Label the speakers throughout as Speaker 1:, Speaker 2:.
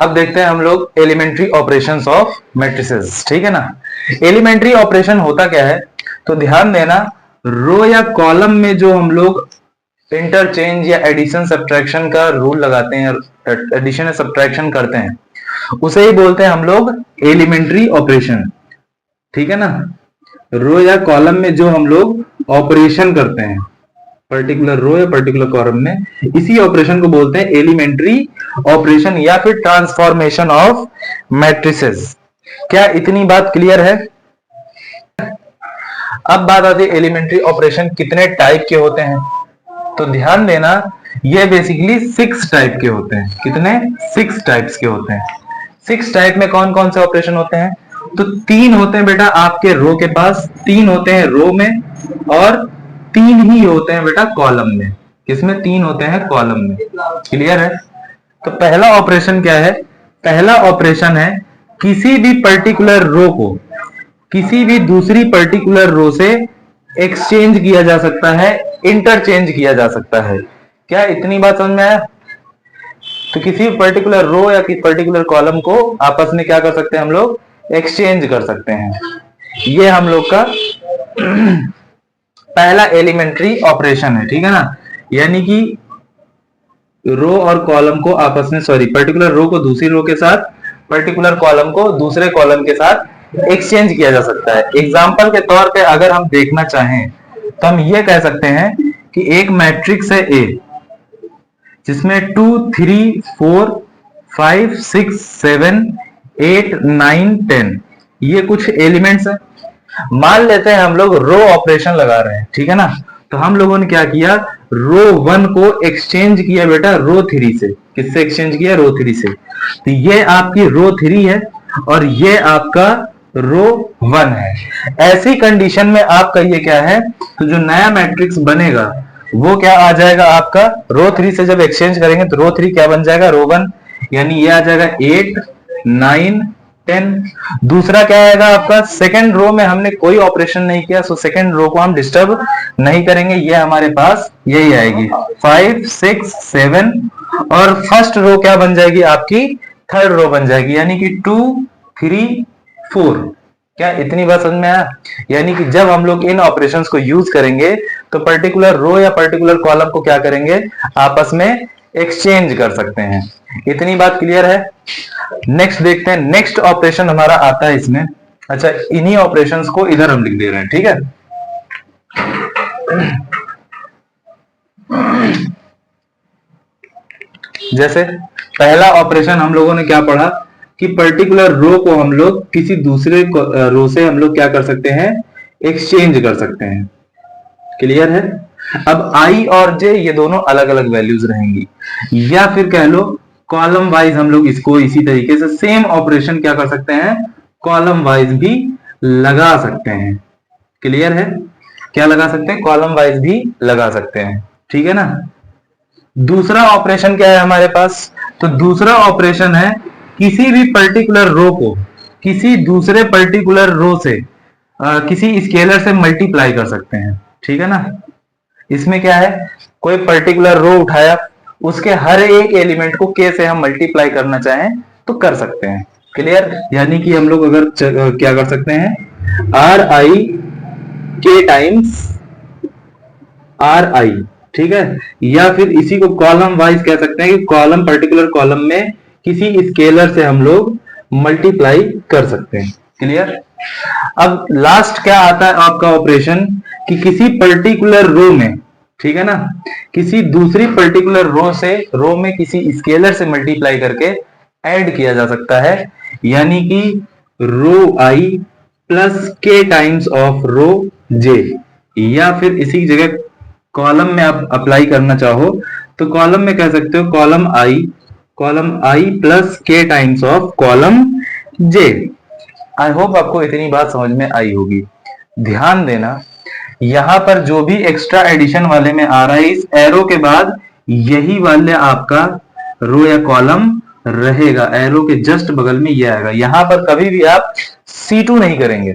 Speaker 1: अब देखते हैं हम लोग एलिमेंट्री ऑपरेशंस ऑफ मैट्रिसेस। ठीक है ना। एलिमेंट्री ऑपरेशन होता क्या है, तो ध्यान देना, रो या कॉलम में जो हम लोग इंटरचेंज या एडिशन सब्ट्रैक्शन का रूल लगाते हैं, एडिशन या सब्ट्रैक्शन करते हैं, उसे ही बोलते हैं हम लोग एलिमेंट्री ऑपरेशन। ठीक है ना। रो या कॉलम में जो हम लोग ऑपरेशन करते हैं पर्टिकुलर रो या पर्टिकुलर कॉलम में, इसी ऑपरेशन को बोलते हैं एलिमेंट्री ऑपरेशन या फिर ट्रांसफॉर्मेशन ऑफ मैट्रिसेस। क्या इतनी बात क्लियर है? अब बात आती है एलिमेंट्री ऑपरेशन कितने टाइप के होते हैं। तो ध्यान देना, ये बेसिकली 6 टाइप के होते हैं। कितने? 6 टाइप्स के होते हैं। 6 टाइप में कौन कौन से ऑपरेशन होते हैं? तो 3 होते हैं बेटा आपके रो के पास, 3 होते हैं रो में, और 3 ही होते हैं बेटा कॉलम में। किसमें? 3 होते हैं कॉलम में। क्लियर है? तो पहला ऑपरेशन क्या है? पहला ऑपरेशन है किसी भी पर्टिकुलर रो को किसी भी दूसरी पर्टिकुलर रो से एक्सचेंज किया जा सकता है, इंटरचेंज किया जा सकता है। क्या इतनी बात समझ में आया? तो किसी पर्टिकुलर रो या किसी पर्टिकुलर कॉलम को आपस में क्या कर सकते हैं हम लोग? एक्सचेंज कर सकते हैं। ये हम लोग का पहला एलिमेंट्री ऑपरेशन है। ठीक है ना। यानी कि रो और कॉलम को आपस में, सॉरी, पर्टिकुलर रो को दूसरी रो के साथ, पर्टिकुलर कॉलम को दूसरे कॉलम के साथ एक्सचेंज किया जा सकता है। एग्जाम्पल के तौर पे अगर हम देखना चाहें तो हम ये कह सकते हैं कि एक मैट्रिक्स है ए, जिसमें 2 3 4 5 6 7 8 9 10 ये कुछ एलिमेंट्स है। मान लेते हैं हम लोग रो ऑपरेशन लगा रहे हैं। ठीक है ना। तो हम लोगों ने क्या किया, रो 1 को एक्सचेंज किया बेटा रो 3 से। किससे एक्सचेंज किया? रो 3 से। तो ये आपकी रो 3 है और ये आपका रो 1 है। ऐसी कंडीशन में आपका ये क्या है, तो जो नया मैट्रिक्स बनेगा वो क्या आ जाएगा आपका, रो 3 से जब एक्सचेंज करेंगे तो रो 3 क्या बन जाएगा? रो 1। यानी ये आ जाएगा 8 9 10। दूसरा क्या आएगा आपका, सेकंड रो में हमने कोई ऑपरेशन नहीं किया, सो सेकंड रो को हम डिस्टर्ब नहीं करेंगे, ये हमारे पास यही आएगी 5 6 7। और फर्स्ट रो क्या बन जाएगी आपकी? थर्ड रो बन जाएगी, यानी कि 2 3 4। क्या इतनी बात समझ में आया? यानी कि जब हम लोग इन ऑपरेशंस को यूज करेंगे तो पर्टिकुलर रो या पर्टिकुलर कॉलम को क्या करेंगे? आपस में एक्सचेंज कर सकते हैं। इतनी बात क्लियर है? नेक्स्ट देखते हैं, नेक्स्ट ऑपरेशन हमारा आता है इसमें। अच्छा, इन्हीं ऑपरेशंस को इधर हम लिख दे रहे हैं। ठीक है। जैसे पहला ऑपरेशन हम लोगों ने क्या पढ़ा कि पर्टिकुलर रो को हम लोग किसी दूसरे रो से हम लोग क्या कर सकते हैं? एक्सचेंज कर सकते हैं। क्लियर है? अब आई और जे ये दोनों अलग अलग वैल्यूज रहेंगी, या फिर कह लो कॉलम वाइज हम लोग इसको इसी तरीके से सेम ऑपरेशन क्या कर सकते हैं? कॉलम वाइज भी लगा सकते हैं। क्लियर है? क्या लगा सकते हैं? कॉलम वाइज भी लगा सकते हैं। ठीक है ना। दूसरा ऑपरेशन क्या है हमारे पास? तो दूसरा ऑपरेशन है किसी भी पर्टिकुलर रो को किसी दूसरे पर्टिकुलर रो से किसी स्केलर से मल्टीप्लाई कर सकते हैं। ठीक है ना। इसमें क्या है, कोई पर्टिकुलर रो उठाया, उसके हर एक एलिमेंट को के से हम मल्टीप्लाई करना चाहें तो कर सकते हैं। क्लियर? यानी कि हम लोग अगर क्या कर सकते हैं, आर आई के टाइम्स आर आई। ठीक है। या फिर इसी को कॉलम वाइज कह सकते हैं कि कॉलम, पर्टिकुलर कॉलम में किसी स्केलर से हम लोग मल्टीप्लाई कर सकते हैं। क्लियर? अब लास्ट क्या आता है आपका ऑपरेशन कि किसी पर्टिकुलर रो में, ठीक है ना, किसी दूसरी पर्टिकुलर रो में किसी स्केलर से मल्टीप्लाई करके ऐड किया जा सकता है। यानी कि रो आई प्लस के टाइम्स ऑफ रो जे। या फिर इसी जगह कॉलम में आप अप्लाई करना चाहो तो कॉलम में कह सकते हो कॉलम आई प्लस के times of column J. I hope आपको इतनी बात समझ में आई होगी। ध्यान देना, यहां पर जो भी एक्स्ट्रा एडिशन वाले में आ रहा है, इस एरो के बाद यही वाले आपका रो या कॉलम रहेगा। एरो के जस्ट बगल में ये आएगा। यहां पर कभी भी आप C2 नहीं करेंगे।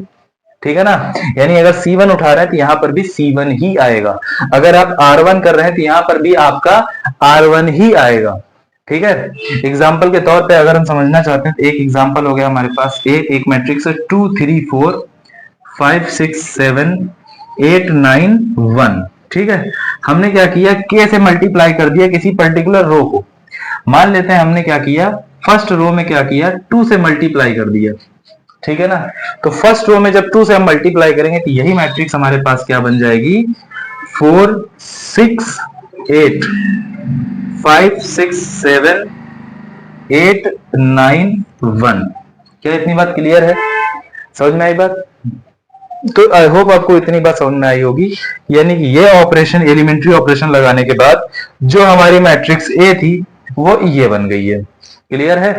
Speaker 1: ठीक है ना। यानी अगर C1 उठा रहे हैं तो यहां पर भी C1 ही आएगा। अगर आप R1 कर रहे हैं तो यहां पर भी आपका R1 ही आएगा। ठीक है। एग्जाम्पल के तौर पे अगर हम समझना चाहते हैं तो एक एग्जाम्पल हो गया हमारे पास एक मैट्रिक्स है 2 3 4 5 6 7 8 9 1। ठीक है, हमने क्या किया, के से मल्टीप्लाई कर दिया किसी पर्टिकुलर रो को। मान लेते हैं हमने क्या किया, फर्स्ट रो में क्या किया, 2 से मल्टीप्लाई कर दिया। ठीक है ना, तो फर्स्ट रो में जब 2 से हम मल्टीप्लाई करेंगे तो यही मैट्रिक्स हमारे पास क्या बन जाएगी, 4 6 8 5 6 7 8 9 1। क्या इतनी बात क्लियर है, समझ में आई बात? तो आई होप आपको इतनी बात समझ में आई होगी। यानी कि ये ऑपरेशन, एलिमेंट्री ऑपरेशन लगाने के बाद जो हमारी मैट्रिक्स ए थी वो ये बन गई है। क्लियर है?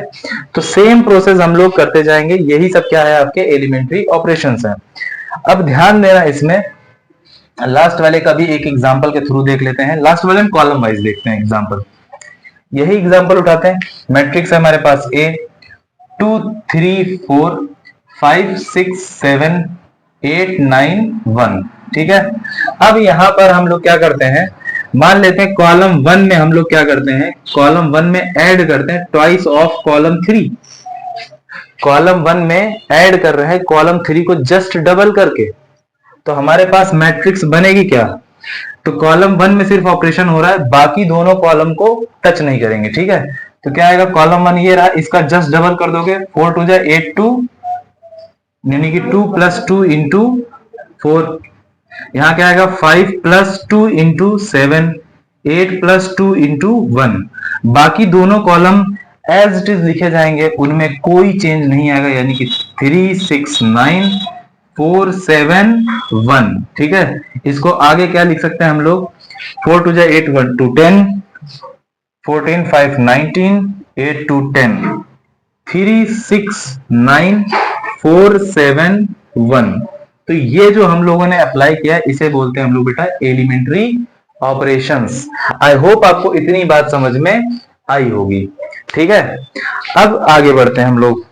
Speaker 1: तो सेम प्रोसेस हम लोग करते जाएंगे। यही सब क्या है, आपके एलिमेंट्री ऑपरेशंस हैं। अब ध्यान देना, इसमें लास्ट वाले का भी एक एग्जांपल के थ्रू देख लेते हैं। लास्ट वाले में कॉलम वाइज देखते हैं एग्जांपल। यही एग्जांपल उठाते हैं। मैट्रिक्स है हमारे पास ए 2 3 4 5 6 7 8 9 1। ठीक है, अब यहां पर हम लोग क्या करते हैं, मान लेते हैं कॉलम 1 में हम लोग क्या करते हैं, कॉलम 1 में ऐड करते हैं ट्वाइस ऑफ कॉलम 3। कॉलम 1 में ऐड कर रहे हैं कॉलम 3 को जस्ट डबल करके, तो हमारे पास मैट्रिक्स बनेगी क्या, तो कॉलम 1 में सिर्फ ऑपरेशन हो रहा है, बाकी दोनों कॉलम को टच नहीं करेंगे। ठीक है, तो क्या आएगा, कॉलम 1 ये रहा, इसका जस्ट डबल कर दोगे, 4 2 8 2, यानी कि 2 + 2 × 4। यहां क्या आएगा, 5 + 2 × 7, 8 + 2 × 1। बाकी दोनों कॉलम एज इट इज लिखे जाएंगे, उनमें कोई चेंज नहीं आएगा, यानी कि 3 6 9 4 7 1। ठीक है, इसको आगे क्या लिख सकते हैं हम लोग, 4 2 8 1 2 10, 14 5 19, 8 2 10, 3 6 9 4 7 1। तो ये जो हम लोगों ने अप्लाई किया है इसे बोलते हैं हम लोग बेटा एलिमेंट्री ऑपरेशंस। आई होप आपको इतनी बात समझ में आई होगी। ठीक है, अब आगे बढ़ते हैं हम लोग।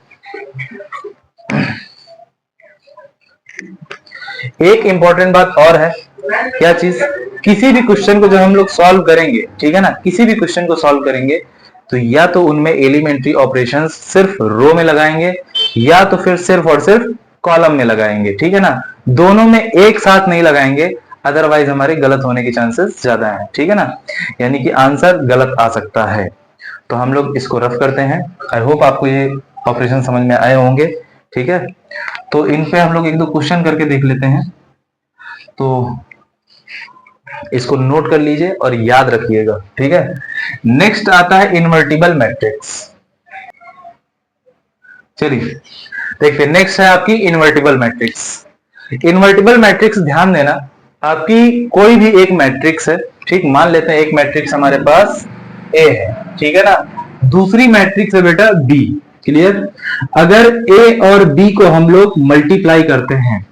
Speaker 1: एक इंपॉर्टेंट बात और है, क्या चीज, किसी भी क्वेश्चन को जब हम लोग सॉल्व करेंगे, ठीक है ना, किसी भी क्वेश्चन को सॉल्व करेंगे तो या तो उनमें एलिमेंट्री ऑपरेशंस सिर्फ रो में लगाएंगे या तो फिर सिर्फ और सिर्फ कॉलम में लगाएंगे। ठीक है ना, दोनों में एक साथ नहीं लगाएंगे, अदरवाइज हमारे गलत होने के चांसेस ज्यादा हैं। ठीक है ना, यानी कि आंसर गलत आ सकता है। तो हम लोग इसको रफ करते हैं। आई होप आपको ये ऑपरेशन समझ में आए होंगे। ठीक है, तो इन पे हम लोग एक दो क्वेश्चन करके देख लेते हैं, तो इसको नोट कर लीजिए और याद रखिएगा। ठीक है, नेक्स्ट आता है इनवर्टिबल मैट्रिक्स। चलिए देखिए, नेक्स्ट है आपकी इनवर्टिबल मैट्रिक्स। इनवर्टिबल मैट्रिक्स, ध्यान देना, आपकी कोई भी एक मैट्रिक्स है, ठीक, मान लेते हैं एक मैट्रिक्स हमारे पास ए है, ठीक है ना, दूसरी मैट्रिक्स है बेटा बी। क्लियर? अगर ए और बी को हम लोग मल्टीप्लाई करते हैं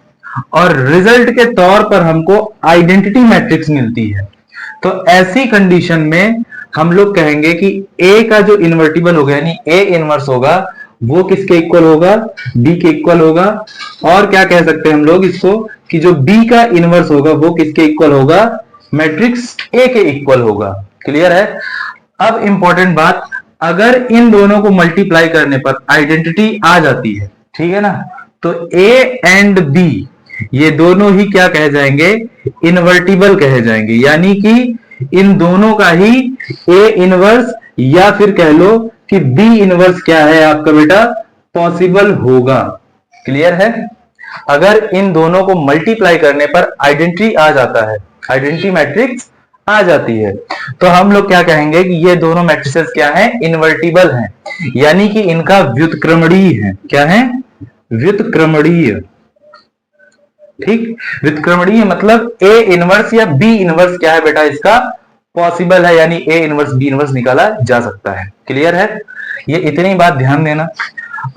Speaker 1: और रिजल्ट के तौर पर हमको आइडेंटिटी मैट्रिक्स मिलती है, तो ऐसी कंडीशन में हम लोग कहेंगे कि ए का जो इन्वर्टिबल होगा, यानी ए इनवर्स होगा, वो किसके इक्वल होगा, बी के इक्वल होगा। और क्या कह सकते हैं हम लोग इसको, कि जो बी का इनवर्स होगा वो किसके इक्वल होगा, मैट्रिक्स ए के इक्वल होगा। क्लियर है? अब इंपॉर्टेंट बात, अगर इन दोनों को मल्टीप्लाई करने पर आइडेंटिटी आ जाती है, ठीक है ना, तो ए एंड बी ये दोनों ही क्या कहे जाएंगे, इनवर्टिबल कहे जाएंगे। यानी कि इन दोनों का ही ए इनवर्स या फिर कह लो कि बी इनवर्स क्या है आपका बेटा, पॉसिबल होगा। क्लियर है? अगर इन दोनों को मल्टीप्लाई करने पर आइडेंटिटी आ जाता है, आइडेंटिटी मैट्रिक्स आ जाती है, तो हम लोग क्या कहेंगे कि ये दोनों मैट्रिसेस क्या हैं, इनवर्टिबल हैं, यानी कि इनका व्युत्क्रमणीय है। क्या है? व्युत्क्रमणीय। ठीक, व्युत्क्रमणीय मतलब ए इनवर्स या बी इनवर्स क्या है बेटा, इसका पॉसिबल है, यानी ए इनवर्स बी इनवर्स निकाला जा सकता है। क्लियर है? ये इतनी बात ध्यान देना।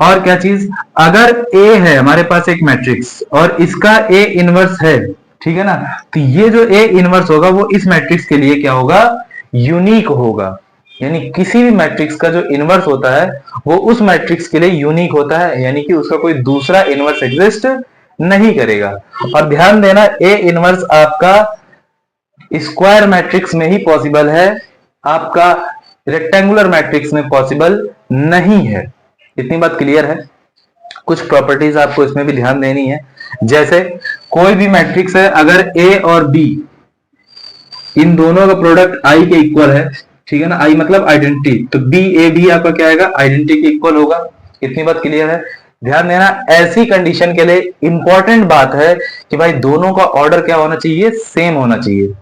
Speaker 1: और क्या चीज, अगर ए है हमारे पास एक मैट्रिक्स और इसका ए इनवर्स है, ठीक है ना, तो ये जो ए इनवर्स होगा वो इस मैट्रिक्स के लिए क्या होगा, यूनिक होगा। यानी किसी भी मैट्रिक्स का जो इनवर्स होता है वो उस मैट्रिक्स के लिए यूनिक होता है, यानी कि उसका कोई दूसरा इनवर्स एग्जिस्ट नहीं करेगा। और ध्यान देना, ए इनवर्स आपका स्क्वायर मैट्रिक्स में ही पॉसिबल है, आपका रेक्टेंगुलर मैट्रिक्स में पॉसिबल नहीं है। इतनी बात क्लियर है। कुछ प्रॉपर्टीज आपको इसमें भी ध्यान देनी है, जैसे कोई भी मैट्रिक्स है, अगर ए और बी इन दोनों का प्रोडक्ट आई के इक्वल है, ठीक है ना, आई मतलब आइडेंटिटी, तो बी ए बी आपका क्या आएगा, आइडेंटिटी के इक्वल होगा। इतनी बात क्लियर है। ध्यान देना, ऐसी कंडीशन के लिए इंपॉर्टेंट बात है कि भाई दोनों का ऑर्डर क्या होना चाहिए, सेम होना चाहिए,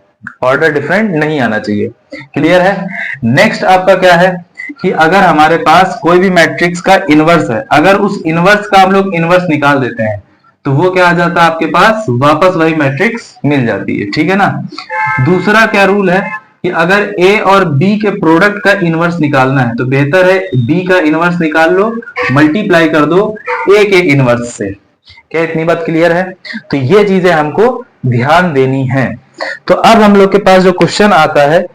Speaker 1: ऑर्डर डिफरेंट नहीं आना चाहिए। क्लियर है। नेक्स्ट आपका क्या है कि अगर हमारे पास कोई भी मैट्रिक्स का इनवर्स है, अगर उस इनवर्स का हम लोग इनवर्स निकाल देते हैं तो वो क्या आ जाता है आपके पास, वापस वही मैट्रिक्स मिल जाती है, ठीक है ना। दूसरा क्या रूल है कि अगर ए और बी के प्रोडक्ट का इनवर्स निकालना है तो बेहतर है बी का इनवर्स निकाल लो, मल्टीप्लाई कर दो ए के इनवर्स से। क्या इतनी बात क्लियर है। तो ये चीजें हमको ध्यान देनी है। तो अब हम लोग के पास जो क्वेश्चन आता है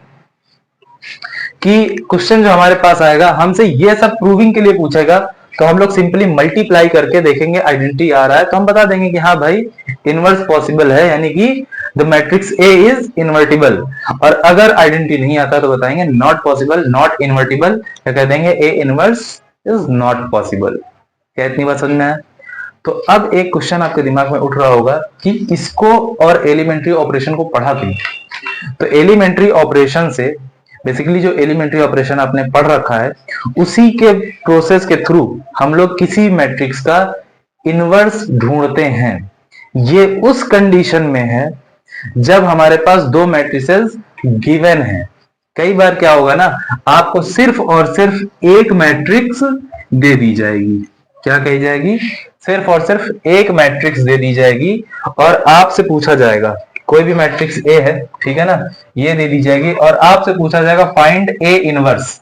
Speaker 1: कि क्वेश्चन जो हमारे पास आएगा हमसे ये सब प्रूविंग के लिए पूछेगा, तो हम लोग सिंपली मल्टीप्लाई करके देखेंगे आइडेंटिटी आ रहा है तो हम बता देंगे कि हाँ भाई इनवर्स पॉसिबल है, यानी कि the matrix A is invertible. और अगर आइडेंटिटी नहीं आता तो बताएंगे नॉट पॉसिबल, नॉट इनवर्टिबल, या कह देंगे ए इनवर्स इज नॉट पॉसिबल। क्या इतनी बात समझ में है। तो अब एक क्वेश्चन आपके दिमाग में उठ रहा होगा कि इसको और एलिमेंट्री ऑपरेशन को पढ़ा क्यों। तो एलिमेंट्री ऑपरेशन से बेसिकली जो एलिमेंट्री ऑपरेशन आपने पढ़ रखा है उसी के प्रोसेस के थ्रू हम लोग किसी मैट्रिक्स का इनवर्स ढूंढते हैं। ये उस कंडीशन में है जब हमारे पास दो मैट्रिसेस गिवन है। कई बार क्या होगा ना, आपको सिर्फ और सिर्फ एक मैट्रिक्स दे दी जाएगी। क्या कही जाएगी, सिर्फ और सिर्फ एक मैट्रिक्स दे दी जाएगी और आपसे पूछा जाएगा, कोई भी मैट्रिक्स ए है, ठीक है ना, ये दे दी जाएगी और आपसे पूछा जाएगा फाइंड ए इनवर्स।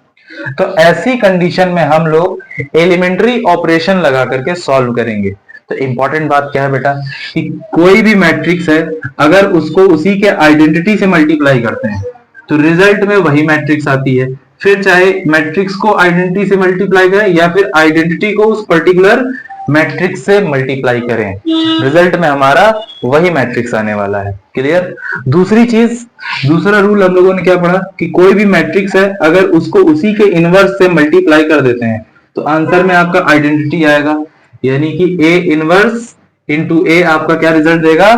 Speaker 1: तो ऐसी कंडीशन में हम लोग एलिमेंट्री ऑपरेशन लगा करके सॉल्व करेंगे। तो इंपॉर्टेंट बात क्या है बेटा कि कोई भी मैट्रिक्स है अगर उसको उसी के आइडेंटिटी से मल्टीप्लाई करते हैं तो रिजल्ट में वही मैट्रिक्स आती है। फिर चाहे मैट्रिक्स को आइडेंटिटी से मल्टीप्लाई करें या फिर आइडेंटिटी को उस पर्टिकुलर मैट्रिक्स से मल्टीप्लाई करें, रिजल्ट में हमारा वही मैट्रिक्स आने वाला है। क्लियर। दूसरी चीज, दूसरा रूल हम लोगों ने क्या पढ़ा कि कोई भी मैट्रिक्स है अगर उसको उसी के इनवर्स से मल्टीप्लाई कर देते हैं तो आंसर में आपका आइडेंटिटी आएगा, यानी कि ए इनवर्स इंटू ए आपका क्या रिजल्ट देगा,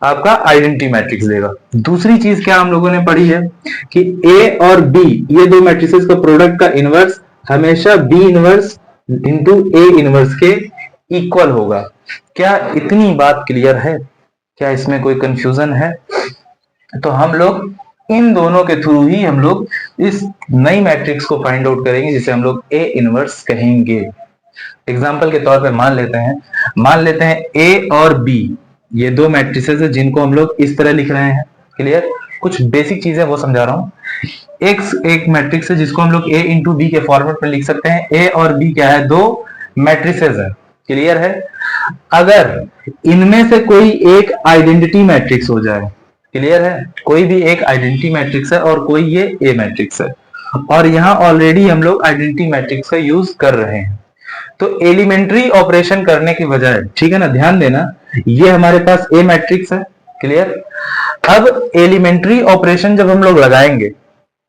Speaker 1: आपका आइडेंटिटी मैट्रिक्स देगा। दूसरी चीज क्या हम लोगों ने पढ़ी है कि ए और बी ये दो मैट्रिसेस का प्रोडक्ट का इनवर्स हमेशा B inverse into A inverse के इक्वल होगा। क्या इतनी बात क्लियर है, क्या इसमें कोई कंफ्यूजन है। तो हम लोग इन दोनों के थ्रू ही हम लोग इस नई मैट्रिक्स को फाइंड आउट करेंगे जिसे हम लोग ए इनवर्स कहेंगे। एग्जाम्पल के तौर पे मान लेते हैं ए और बी ये दो मैट्रिसेस है जिनको हम लोग इस तरह लिख रहे हैं। क्लियर। कुछ बेसिक चीजें वो समझा रहा हूँ। एक मैट्रिक्स है जिसको हम लोग ए इंटू बी के फॉर्मेट में लिख सकते हैं। ए और बी क्या है, दो मैट्रिसेस है। क्लियर है। अगर इनमें से कोई एक आइडेंटिटी मैट्रिक्स हो जाए, क्लियर है, कोई भी एक आइडेंटिटी मैट्रिक्स है और कोई ये ए मैट्रिक्स है और यहाँ ऑलरेडी हम लोग आइडेंटिटी मैट्रिक्स का यूज कर रहे हैं तो एलिमेंट्री ऑपरेशन करने की बजाय, ठीक है ना, ध्यान देना, ये हमारे पास ए मैट्रिक्स है। क्लियर। अब एलिमेंट्री ऑपरेशन जब हम लोग लगाएंगे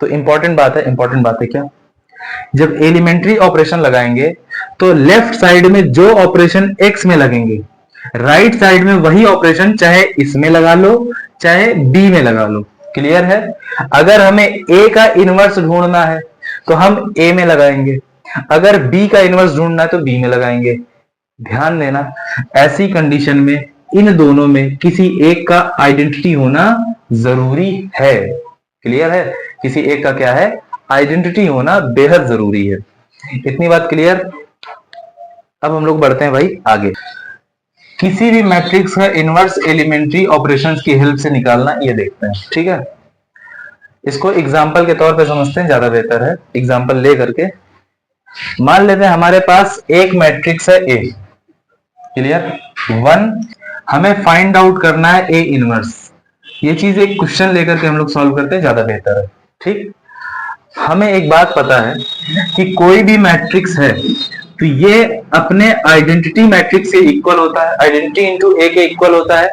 Speaker 1: तो इंपॉर्टेंट बात है क्या, जब एलिमेंट्री ऑपरेशन लगाएंगे तो लेफ्ट साइड में जो ऑपरेशन एक्स में लगेंगे राइट साइड में वही ऑपरेशन चाहे इसमें लगा लो चाहे बी में लगा लो। क्लियर है। अगर हमें ए का इनवर्स ढूंढना है तो हम ए में लगाएंगे, अगर बी का इनवर्स ढूंढना है तो बी में लगाएंगे। ध्यान देना, ऐसी कंडीशन में इन दोनों में किसी एक का आइडेंटिटी होना जरूरी है। क्लियर है। किसी एक का क्या है, आइडेंटिटी होना बेहद जरूरी है। इतनी बात क्लियर। अब हम लोग बढ़ते हैं भाई आगे। किसी भी मैट्रिक्स का इनवर्स एलिमेंट्री ऑपरेशंस की हेल्प से निकालना, ये देखते हैं। ठीक है, इसको एग्जांपल के तौर पे समझते हैं, ज्यादा बेहतर है। एग्जांपल ले करके मान लेते हैं हमारे पास एक मैट्रिक्स है ए। क्लियर। 1 हमें फाइंड आउट करना है ए इनवर्स। ये चीज एक क्वेश्चन लेकर के हम लोग सॉल्व करते हैं, ज्यादा बेहतर है। ठीक। हमें एक बात पता है कि कोई भी मैट्रिक्स है तो ये अपने आइडेंटिटी मैट्रिक्स के इक्वल होता है, आइडेंटिटी इंटू ए के इक्वल होता है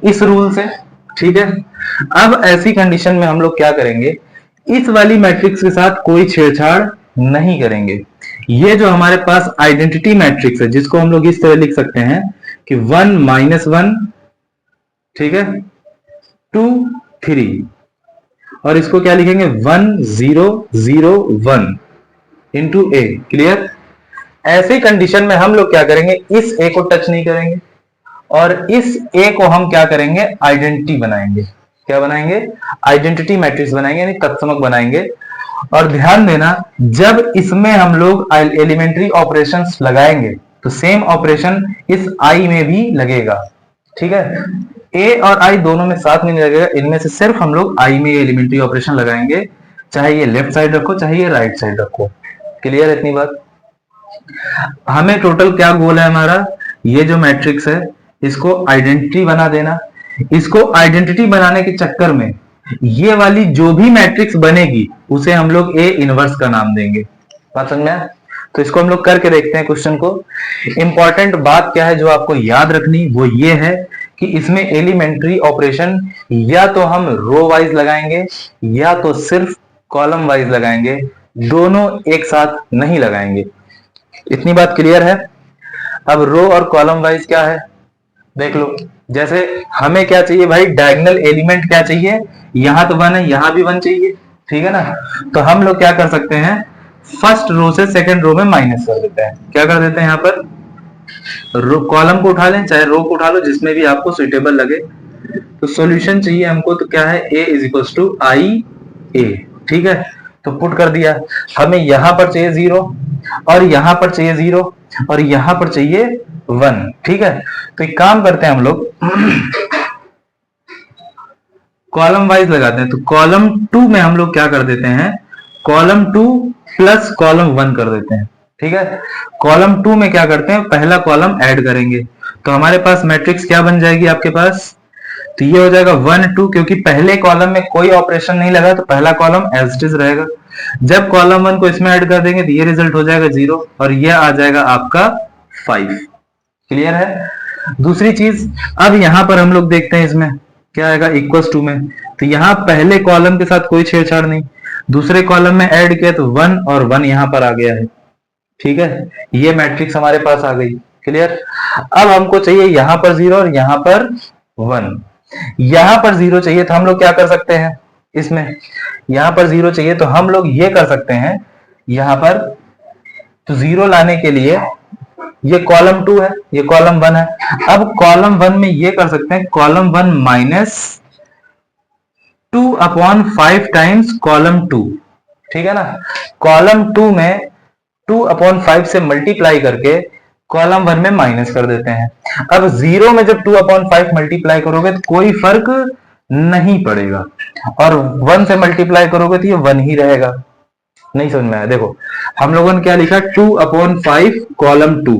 Speaker 1: इस रूल से। ठीक है। अब ऐसी कंडीशन में हम लोग क्या करेंगे, इस वाली मैट्रिक्स के साथ कोई छेड़छाड़ नहीं करेंगे। ये जो हमारे पास आइडेंटिटी मैट्रिक्स है, जिसको हम लोग इस तरह लिख सकते हैं कि 1 - 1, ठीक है, 2 3, और इसको क्या लिखेंगे 1 0 0 1 इंटू ए। क्लियर? ऐसे कंडीशन में हम लोग क्या करेंगे, इस ए को टच नहीं करेंगे और इस ए को हम क्या करेंगे, आइडेंटिटी बनाएंगे। क्या बनाएंगे? आइडेंटिटी मैट्रिक्स बनाएंगे, यानी तत्समक बनाएंगे। और ध्यान देना, जब इसमें हम लोग एलिमेंट्री ऑपरेशंस लगाएंगे तो सेम ऑपरेशन इस आई में भी लगेगा। ठीक है, ए और आई दोनों में साथ में नहीं लगेगा, इनमें से सिर्फ हम लोग आई में एलिमेंट्री ऑपरेशन लगाएंगे, चाहे ये लेफ्ट साइड रखो चाहे ये राइट साइड रखो। क्लियर है इतनी बात? हमें टोटल क्या गोल है हमारा, ये जो मैट्रिक्स है इसको आइडेंटिटी बना देना। इसको आइडेंटिटी बनाने के चक्कर में ये वाली जो भी मैट्रिक्स बनेगी उसे हम लोग ए इनवर्स का नाम देंगे। बात समझ में आया? तो इसको हम लोग करके देखते हैं क्वेश्चन को। इंपॉर्टेंट बात क्या है जो आपको याद रखनी, वो ये है कि इसमें एलिमेंट्री ऑपरेशन या तो हम रो वाइज लगाएंगे या तो सिर्फ कॉलम वाइज लगाएंगे, दोनों एक साथ नहीं लगाएंगे। इतनी बात क्लियर है? अब रो और कॉलम वाइज क्या है देख लो। जैसे हमें क्या चाहिए भाई, डायगोनल एलिमेंट क्या चाहिए, यहां तो 1 है, यहां भी 1 चाहिए, ठीक है ना। तो हम लोग क्या कर सकते हैं, फर्स्ट रो से सेकंड रो में माइनस कर देते हैं। क्या कर देते हैं, यहाँ पर रो कॉलम को उठा लें चाहे रो को उठा लो, जिसमें भी आपको सुइटेबल लगे। तो सॉल्यूशन चाहिए हमको, तो क्या है, a = I A, ठीक है। तो पुट कर दिया, हमें यहां पर चाहिए 0 और यहां पर चाहिए 0 और यहां पर चाहिए 1, ठीक है। तो एक काम करते हैं हम लोग कॉलम वाइज लगाते हैं। तो कॉलम 2 में हम लोग क्या कर देते हैं, कॉलम 2 प्लस कॉलम 1 कर देते हैं, ठीक है। कॉलम 2 में क्या करते हैं, पहला कॉलम ऐड करेंगे, तो हमारे पास मैट्रिक्स क्या बन जाएगी आपके पास, तो ये हो जाएगा 1 2, क्योंकि पहले कॉलम में कोई ऑपरेशन नहीं लगा तो पहला कॉलम एज इट इज रहेगा। जब कॉलम 1 को इसमें ऐड कर देंगे तो ये रिजल्ट हो जाएगा 0 और ये आ जाएगा आपका 5। क्लियर है? दूसरी चीज, अब यहां पर हम लोग देखते हैं इसमें क्या आएगा, इक्वल्स टू में, तो यहां पहले कॉलम के साथ कोई छेड़छाड़ नहीं, दूसरे कॉलम में ऐड किया तो 1 और 1 यहां पर आ गया है, ठीक है। ये मैट्रिक्स हमारे पास आ गई। क्लियर? अब हमको चाहिए यहां पर 0 और यहां पर 1। यहां पर 0 चाहिए तो हम लोग क्या कर सकते हैं, इसमें यहां पर 0 चाहिए तो हम लोग ये कर सकते हैं, यहां पर तो 0 लाने के लिए ये कॉलम 2 है, ये कॉलम 1 है। अब कॉलम 1 में ये कर सकते हैं, कॉलम 1 माइनस 2/5 टाइम्स कॉलम 2, ठीक है ना। कॉलम 2 में 2/5 से मल्टीप्लाई करके कॉलम 1 में माइनस कर देते हैं। अब 0 में जब 2/5 मल्टीप्लाई करोगे तो कोई फर्क नहीं पड़ेगा, और 1 से मल्टीप्लाई करोगे तो ये 1 ही रहेगा। नहीं समझ में आया? देखो हम लोगों ने क्या लिखा, 2/5 कॉलम 2,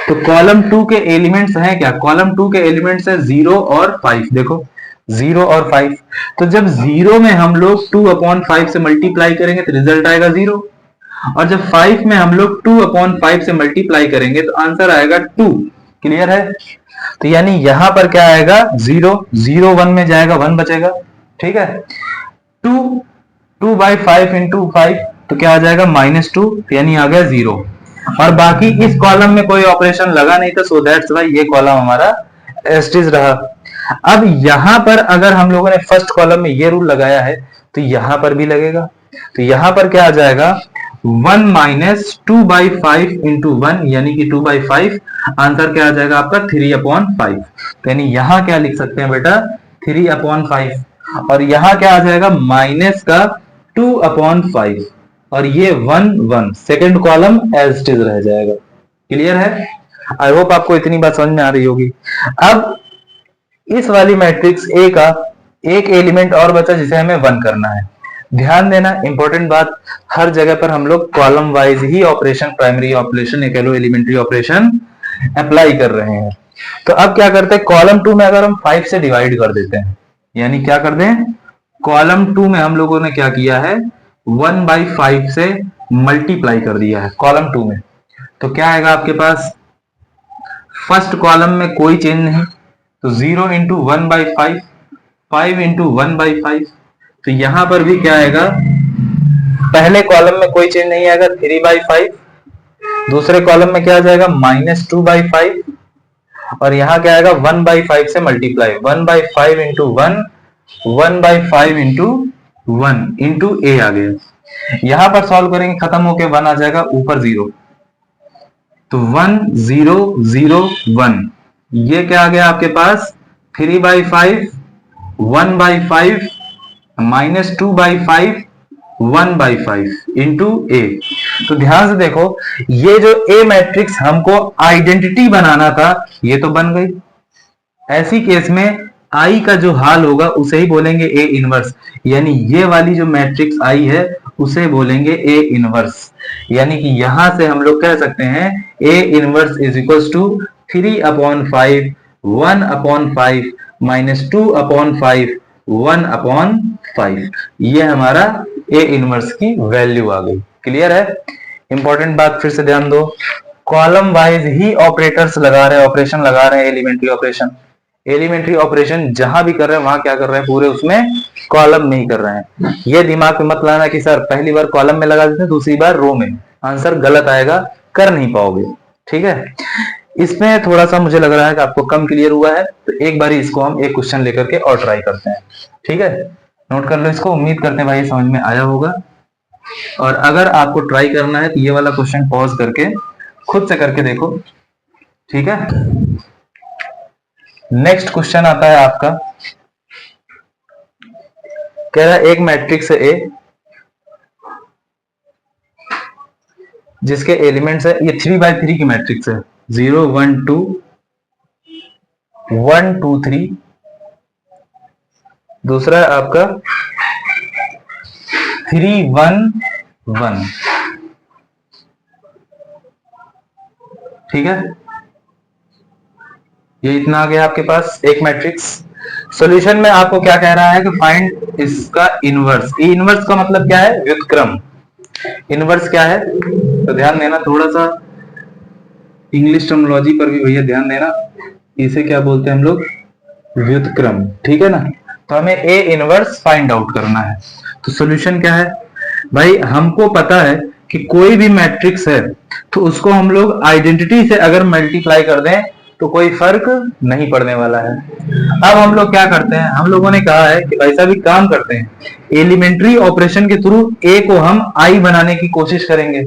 Speaker 1: तो कॉलम 2 के एलिमेंट्स हैं क्या, कॉलम 2 के एलिमेंट्स है 0 और 5। देखो 0 और 5, तो जब 0 में हम लोग 2/5 से मल्टीप्लाई करेंगे तो रिजल्ट आएगा 0, और जब 5 में हम लोग 2/5 से मल्टीप्लाई करेंगे तो आंसर आएगा 2। क्लियर है? तो यानी यहां पर क्या आएगा, 0 0 1 में जाएगा, 1 बचेगा, ठीक है। 2/5 इंटू 5 तो क्या आ जाएगा, -2, यानी आ गया 0, और बाकी इस कॉलम में कोई ऑपरेशन लगा नहीं था, सो दैट्स व्हाई ये कॉलम हमारा एज इट इज रहा। अब यहां पर अगर हम लोगों ने फर्स्ट कॉलम में ये रूल लगाया है तो यहां पर भी लगेगा, तो यहां पर क्या आ जाएगा, 1 - 2/5 इंटू 1 यानी कि 2/5, आंसर क्या आ जाएगा आपका 3/5। तो यानी यहां क्या लिख सकते हैं बेटा, 3/5, और यहां क्या आ जाएगा, माइनस का 2/5, और ये 1 1 second column as it is रह जाएगा। क्लियर है? आई होप आपको इतनी बात समझ में आ रही होगी। अब इस वाली मैट्रिक्स ए का एक एलिमेंट और बचा जिसे हमें 1 करना है। ध्यान देना, इंपॉर्टेंट बात, हर जगह पर हम लोग कॉलम वाइज ही ऑपरेशन, प्राइमरी ऑपरेशन या कह लो एलिमेंट्री ऑपरेशन अप्लाई कर रहे हैं। तो अब क्या करते हैं, कॉलम 2 में अगर हम 5 से डिवाइड कर देते हैं, यानी क्या कर दें, कॉलम 2 में हम लोगों ने क्या किया है, 1/5 से मल्टीप्लाई कर दिया है कॉलम 2 में, तो क्या आएगा आपके पास, फर्स्ट कॉलम में कोई चेंज नहीं, तो 0 इंटू 1/5, 5 इंटू 1/5, तो यहां पर भी क्या आएगा, पहले कॉलम में कोई चेंज नहीं आएगा, 3/5। दूसरे कॉलम में क्या आ जाएगा, -2/5। और यहाँ क्या आएगा, 1/5 से मल्टीप्लाई, 1/5 इंटू 1, 1/5 इंटू 1 इंटू ए आ गया। यहां पर सॉल्व करेंगे, खत्म होके 1 आ जाएगा, ऊपर 0, तो 1 0 0 1। ये क्या आ गया आपके पास, 3/5, 1/5, -2/5, 1/5 इंटू ए। तो ध्यान से देखो, ये जो ए मैट्रिक्स हमको आइडेंटिटी बनाना था, ये तो बन गई। ऐसी केस में आई का जो हाल होगा उसे ही बोलेंगे ए इनवर्स, यानी ये वाली जो मैट्रिक्स आई है उसे बोलेंगे ए इनवर्स। यानी कि यहां से हम लोग कह सकते हैं A inverse is equal to 3/5, 1/5, -2/5, 1/5। ये हमारा ए इनवर्स की वैल्यू आ गई। क्लियर है? इंपॉर्टेंट बात फिर से ध्यान दो, कॉलम वाइज ही ऑपरेटर्स लगा रहे हैं, ऑपरेशन लगा रहे हैं, एलिमेंट्री ऑपरेशन। एलिमेंट्री ऑपरेशन जहां भी कर रहे हैं वहां क्या कर रहे हैं, पूरे उसमें कॉलम में ही कर रहे हैं। ये दिमाग में मत लाना कि सर पहली बार कॉलम में लगा देते हैं, दूसरी बार रो में, आंसर गलत आएगा, कर नहीं पाओगे। ठीक है, इसमें थोड़ा सा मुझे लग रहा है कि आपको कम क्लियर हुआ है, तो एक बार इसको हम एक क्वेश्चन लेकर के और ट्राई करते हैं। ठीक है, नोट कर लो इसको, उम्मीद करते हैं भाई समझ में आया होगा। और अगर आपको ट्राई करना है तो ये वाला क्वेश्चन पॉज करके खुद से करके देखो। ठीक है, नेक्स्ट क्वेश्चन आता है आपका, कह रहा है एक मैट्रिक्स है ए जिसके एलिमेंट्स है, ये 3/3 की मैट्रिक्स है, 0 1 2 1 2 3। दूसरा है आपका 3 1 1। ठीक है, ये इतना आ गया आपके पास एक मैट्रिक्स। सॉल्यूशन में आपको क्या कह रहा है कि फाइंड इसका इनवर्स। इनवर्स का मतलब क्या है, व्युत्क्रम। इनवर्स क्या है, तो ध्यान देना, थोड़ा सा इंग्लिश टर्मिनोलॉजी पर भी भैया ध्यान देना। इसे क्या बोलते हैं हम लोग, व्युत्क्रम। ठीक है ना, तो हमें ए इनवर्स फाइंड आउट करना है। तो सॉल्यूशन क्या है भाई, हमको पता है कि कोई भी मैट्रिक्स है तो उसको हम लोग आइडेंटिटी से अगर मल्टीप्लाई कर दें तो कोई फर्क नहीं पड़ने वाला है। अब हम लोग क्या करते हैं, हम लोगों ने कहा है कि भाई साहब एक काम करते हैं, एलिमेंट्री ऑपरेशन के थ्रू ए को हम आई बनाने की कोशिश करेंगे।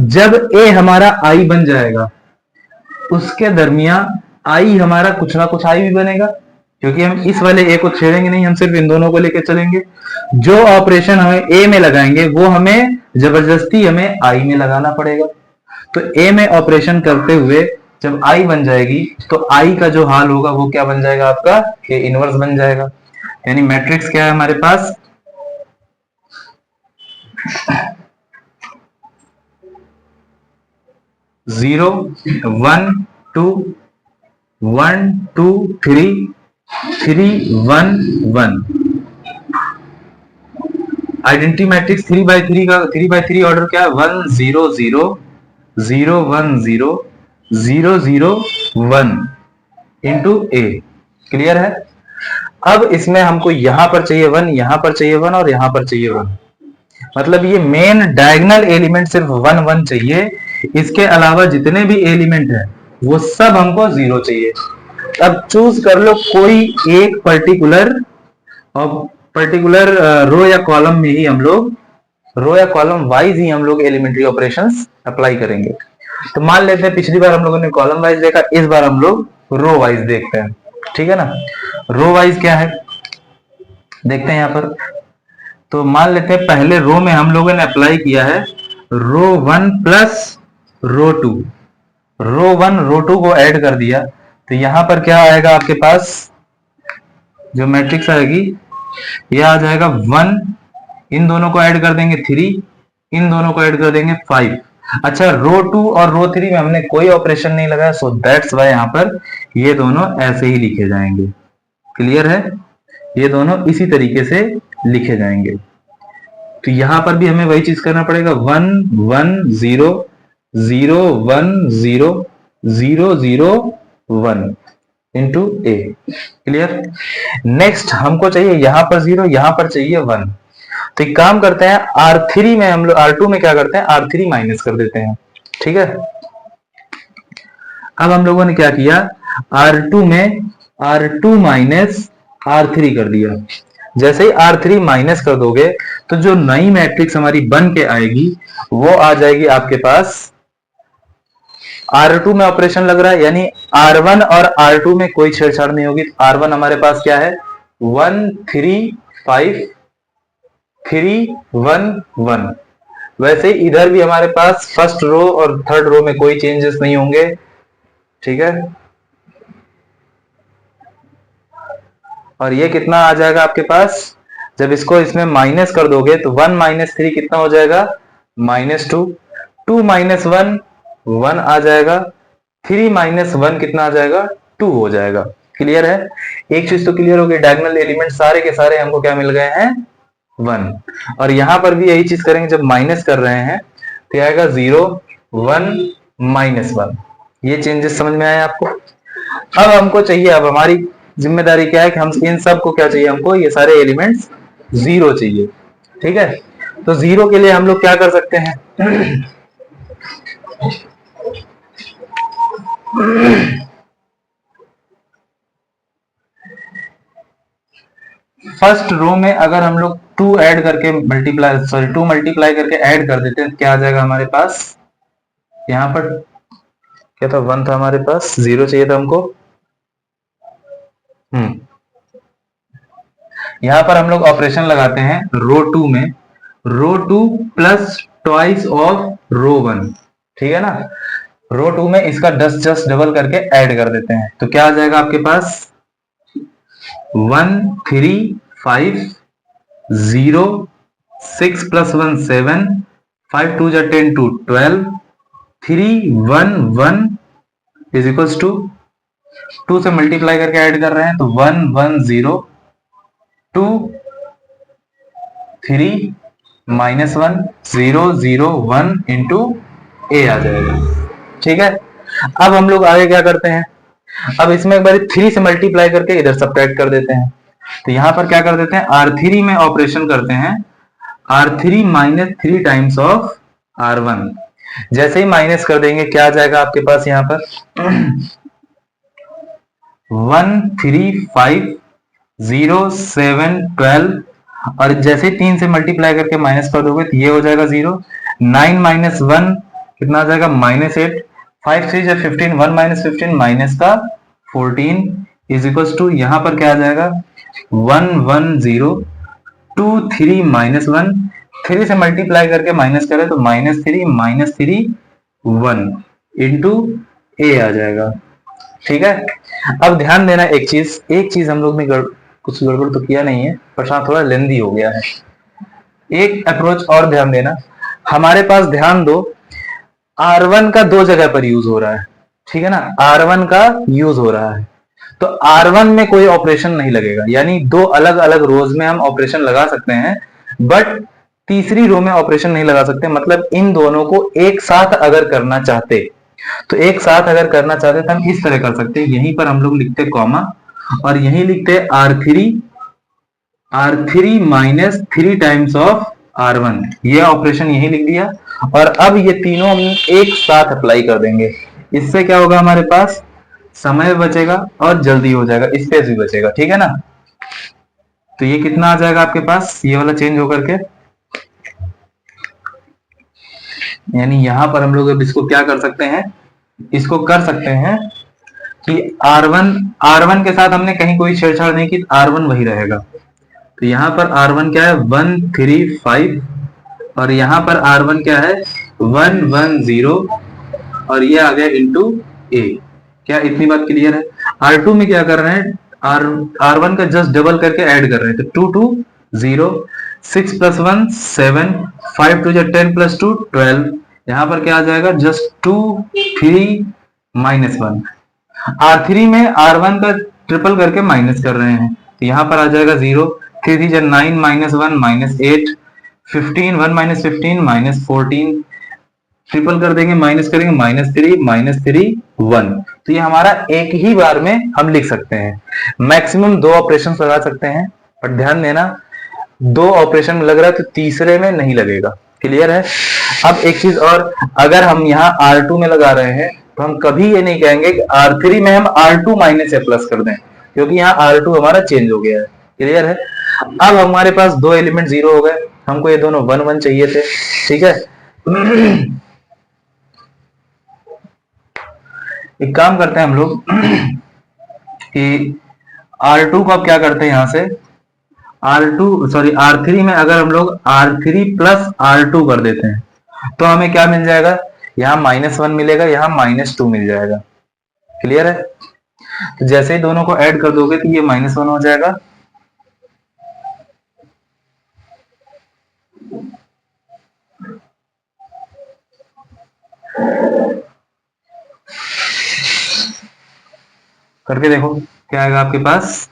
Speaker 1: जब ए हमारा आई बन जाएगा उसके दरमियान आई हमारा कुछ ना कुछ आई भी बनेगा, क्योंकि हम इस वाले ए को छेड़ेंगे नहीं, हम सिर्फ इन दोनों को लेकर चलेंगे। जो ऑपरेशन हमें ए में लगाएंगे वो हमें जबरदस्ती हमें आई में लगाना पड़ेगा। तो ए में ऑपरेशन करते हुए जब आई बन जाएगी तो आई का जो हाल होगा वो क्या बन जाएगा, आपका ए इनवर्स बन जाएगा। यानी मैट्रिक्स क्या है हमारे पास, जीरो 1 2 1 2 3 3 1 1। आइडेंटिटी मैट्रिक्स 3/3 का 3/3 ऑर्डर क्या है, 1 0 0 0 1 0 0 0 1 इंटू ए। क्लियर है? अब इसमें हमको यहां पर चाहिए 1, यहां पर चाहिए 1 और यहां पर चाहिए 1। मतलब ये मेन डायगोनल एलिमेंट सिर्फ 1 1 चाहिए, इसके अलावा जितने भी एलिमेंट है वो सब हमको 0 चाहिए। अब चूज कर लो कोई एक पर्टिकुलर रो या कॉलम में ही हम लोग, रो या कॉलम वाइज ही हम लोग एलिमेंट्री ऑपरेशंस अप्लाई करेंगे। तो मान लेते हैं पिछली बार हम लोगों ने कॉलम वाइज देखा, इस बार हम लोग रो वाइज देखते हैं। ठीक है ना, रो वाइज क्या है देखते हैं यहां पर। तो मान लेते हैं पहले रो में हम लोगों ने अप्लाई किया है रो 1 प्लस रो 2, रो 1 रो 2 को ऐड कर दिया, तो यहां पर क्या आएगा आपके पास, जो मैट्रिक्स आएगी यह आ जाएगा 1, इन दोनों को ऐड कर देंगे 3, इन दोनों को ऐड कर देंगे 5। अच्छा, रो 2 और रो 3 में हमने कोई ऑपरेशन नहीं लगाया, सो दैट्स वाई यहां पर ये दोनों ऐसे ही लिखे जाएंगे। क्लियर है, ये दोनों इसी तरीके से लिखे जाएंगे। तो यहां पर भी हमें वही चीज करना पड़ेगा, 1 1 0 0 1 0 0 0 1 इंटू ए। क्लियर? नेक्स्ट हमको चाहिए यहां पर 0, यहां पर चाहिए 1। तो एक काम करते हैं, R3 में हम लोग R2 में क्या करते हैं, R3 माइनस कर देते हैं। ठीक है, अब हम लोगों ने क्या किया, R2 में R2 माइनस R3 कर दिया। जैसे ही R3 माइनस कर दोगे तो जो नई मैट्रिक्स हमारी बन के आएगी वो आ जाएगी आपके पास, R2 में ऑपरेशन लग रहा है यानी R1 और R2 में कोई छेड़छाड़ नहीं होगी। R1 हमारे पास क्या है, 1 3 5 3 1 1। वैसे इधर भी हमारे पास फर्स्ट रो और थर्ड रो में कोई चेंजेस नहीं होंगे। ठीक है, और ये कितना आ जाएगा आपके पास, जब इसको इसमें माइनस कर दोगे तो 1 माइनस 3 कितना हो जाएगा, -2। 2 माइनस 1 1 आ जाएगा। 3 माइनस 1 कितना आ जाएगा, 2 हो जाएगा। क्लियर है, एक चीज तो क्लियर हो गई, डायगोनल एलिमेंट सारे के सारे हमको क्या मिल गए हैं, 1। और यहां पर भी यही चीज करेंगे, जब माइनस कर रहे हैं तो आएगा 0 1 -1। ये चेंजेस समझ में आए आपको। अब हमको चाहिए, अब हमारी जिम्मेदारी क्या है कि हम इन सब को क्या चाहिए, हमको ये सारे एलिमेंट्स 0 चाहिए। ठीक है, तो 0 के लिए हम लोग क्या कर सकते हैं फर्स्ट रो में अगर हम लोग 2 ऐड करके मल्टीप्लाई 2 मल्टीप्लाई करके ऐड कर देते हैं तो क्या आ जाएगा हमारे पास, यहां पर क्या था, 1 था हमारे पास, 0 चाहिए था हमको। यहां पर हम लोग ऑपरेशन लगाते हैं रो 2 में, रो 2 प्लस ट्वाइस ऑफ रो 1। ठीक है ना, रो 2 में इसका जस्ट डबल करके ऐड कर देते हैं तो क्या आ जाएगा आपके पास, 1 3 5 0 6 प्लस 1 7 5 2 जा 10 2 12 3 1 1 इज इक्वल्स टू 2 से मल्टीप्लाई करके ऐड कर रहे हैं तो 1 1 0 2 3 -1 0 0 1 इंटू ए आ जाएगा। ठीक है, अब हम लोग आगे क्या करते हैं, अब इसमें एक बार 3 से मल्टीप्लाई करके इधर सब्ट्रैक्ट कर देते हैं तो यहां पर क्या कर देते हैं, R3 में ऑपरेशन करते हैं, R3 minus 3 times of R1। जैसे ही माइनस कर देंगे क्या आ जाएगा आपके पास, यहां पर 1 3 5 0 7 12, और जैसे 3 से मल्टीप्लाई करके माइनस कर दोगे तो ये हो जाएगा 0। 9 माइनस 1 कितना आ जाएगा, -8। 5 3 जा 15 1 माइनस 15 माइनस का 14 इज इक्वल्स टू, यहां पर क्या आ जाएगा 1 1 0 2 3 -1, 3 से मल्टीप्लाई करके माइनस करें तो -3 1 इंटू ए आ जाएगा। ठीक है, अब ध्यान देना एक चीज हम लोग ने कुछ गड़बड़ तो किया नहीं है, पर थोड़ा लेंदी हो गया है। एक अप्रोच और ध्यान देना, हमारे पास ध्यान दो, R1 का 2 जगह पर यूज हो रहा है। ठीक है ना, R1 का यूज हो रहा है तो R1 में कोई ऑपरेशन नहीं लगेगा, यानी 2 अलग अलग रोज में हम ऑपरेशन लगा सकते हैं बट तीसरी रो में ऑपरेशन नहीं लगा सकते। मतलब इन दोनों को एक साथ अगर करना चाहते तो हम इस तरह कर सकते हैं, यहीं पर हम लोग लिखते कॉमा और यहीं लिखते R3 minus 3 times of R1, ये ऑपरेशन यही लिख दिया। और अब ये तीनों हम एक साथ अप्लाई कर देंगे, इससे क्या होगा, हमारे पास समय बचेगा और जल्दी हो जाएगा, स्पेस भी बचेगा। ठीक है ना, तो ये कितना आ जाएगा आपके पास, ये वाला चेंज होकर के, यानी यहां पर हम लोग अब इसको क्या कर सकते हैं, इसको कर सकते हैं कि R1 के साथ हमने कहीं कोई छेड़छाड़ नहीं की, R1 वही रहेगा। तो यहां पर R1 क्या है 1 3 5 और यहां पर R1 क्या है 1 1 0 और ये आ गया इंटू ए। क्या इतनी बात क्लियर है। R2 में क्या कर रहे हैं, R1 का जस्ट डबल करके ऐड कर रहे हैं तो 2 2 0 6 प्लस 1 7 5 2 10 प्लस 2 12, यहां पर क्या आ जाएगा जस्ट 2 3 -1। R3 में R1 का ट्रिपल करके माइनस कर रहे हैं तो यहां पर आ जाएगा 0 3 3 9 -1 -8 15 1 -15 -14, ट्रिपल कर देंगे माइनस करेंगे -3 1। तो ये हमारा एक ही बार में हम लिख सकते हैं, मैक्सिमम 2 ऑपरेशन लगा सकते हैं। पर ध्यान देना दो ऑपरेशन में लग रहा है तो तीसरे में नहीं लगेगा। क्लियर है। अब एक चीज और, अगर हम यहाँ R2 में लगा रहे हैं तो हम कभी ये नहीं कहेंगे कि R3 में हम R2 माइनस या प्लस कर दें, क्योंकि यहाँ R2 हमारा चेंज हो गया है। क्लियर है। अब हमारे पास दो एलिमेंट जीरो हो गए, हमको ये दोनों 1 1 चाहिए थे। ठीक है। एक काम करते हैं हम लोग कि R2 को अब क्या करते हैं, यहां से R3 में अगर हम लोग R3 प्लस R2 कर देते हैं तो हमें क्या मिल जाएगा, यहाँ -1 मिलेगा, यहाँ -2 मिल जाएगा। क्लियर है। तो जैसे ही दोनों को ऐड कर दोगे तो ये -1 हो जाएगा, करके देखो क्या आएगा आपके पास,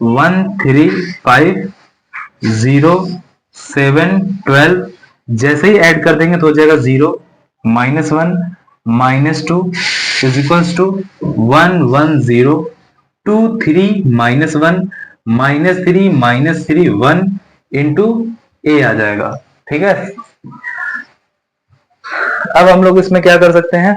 Speaker 1: 1 3 5 0 7 12। जैसे ही ऐड कर देंगे तो हो जाएगा 0 -1 -2 इज इक्वल्स टू 1 1 0 2 3 -1 -3 -3 1 इंटू ए आ जाएगा। ठीक है। अब हम लोग इसमें क्या कर सकते हैं,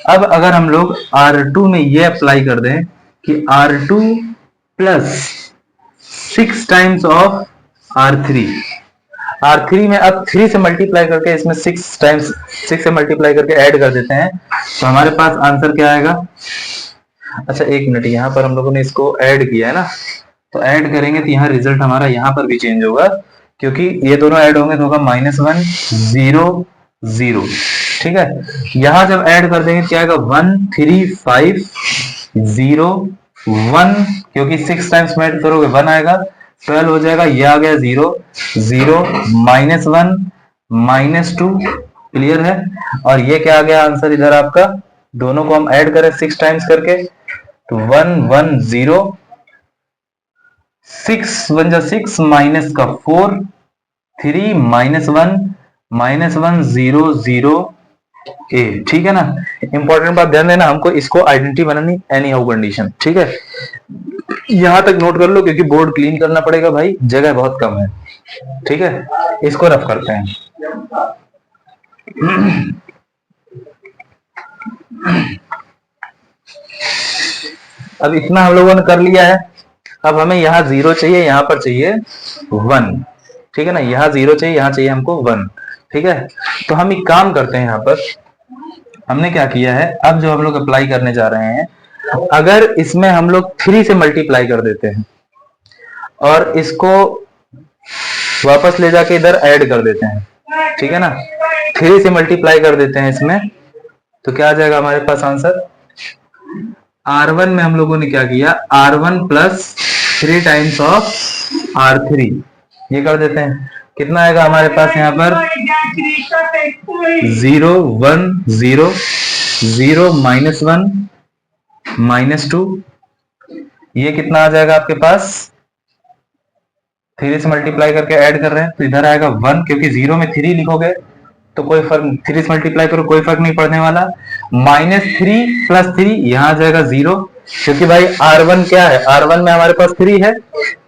Speaker 1: अब अगर हम लोग R2 में ये अप्लाई कर दें कि R2 plus 6 times of R3 में अब 3 से मल्टीप्लाई करके इसमें 6 टाइम्स 6 से मल्टीप्लाई करके ऐड कर देते हैं तो हमारे पास आंसर क्या आएगा। अच्छा एक मिनट, यहाँ पर हम लोगों ने इसको ऐड किया है ना, तो ऐड करेंगे तो यहाँ रिजल्ट हमारा यहाँ पर भी चेंज होगा, क्योंकि ये दोनों ऐड होंगे तो होगा -1 0 0। ठीक है। यहां जब ऐड कर देंगे क्या आएगा, 1 3 5 0 1, क्योंकि 6 टाइम्स में ऐड करोगे 1 आएगा, 12 हो जाएगा, ये आ गया 0 0 -1 -2। क्लियर है। और ये क्या आ गया आंसर इधर आपका, दोनों को हम ऐड करें 6 टाइम्स करके तो 1 1 0 6 1 जा 6 माइनस का 4 3 -1 -1 0 0 ए। ठीक है ना। इंपॉर्टेंट बात ध्यान देना, हमको इसको आइडेंटिटी बनानी एनी हाउ कंडीशन। ठीक है। यहां तक नोट कर लो क्योंकि बोर्ड क्लीन करना पड़ेगा भाई, जगह बहुत कम है। ठीक है। इसको रफ करते हैं। अब इतना हम लोगों ने कर लिया है। अब हमें यहाँ 0 चाहिए, यहाँ पर चाहिए 1। ठीक है ना। यहाँ 0 चाहिए, यहाँ चाहिए हमको 1। ठीक है। तो हम एक काम करते हैं, यहाँ पर हमने क्या किया है, अब जो हम लोग अप्लाई करने जा रहे हैं, अगर इसमें हम लोग 3 से मल्टीप्लाई कर देते हैं और इसको वापस ले जाके इधर ऐड कर देते हैं। ठीक है ना। 3 से मल्टीप्लाई कर देते हैं इसमें तो क्या आ जाएगा हमारे पास आंसर, R1 में हम लोगों ने क्या किया, R1 plus 3 times of R3 ये कर देते हैं। कितना आएगा हमारे पास यहाँ पर 0 1 0 0 -1 -2। ये कितना आ जाएगा आपके पास, 3 से मल्टीप्लाई करके ऐड कर रहे हैं तो इधर आएगा 1, क्योंकि 0 में 3 लिखोगे तो कोई फर्क, 3 से मल्टीप्लाई करो कोई फर्क नहीं पड़ने वाला। -3 + 3 यहाँ आ जाएगा 0, क्योंकि भाई R1 क्या है, R1 में हमारे पास 3 है,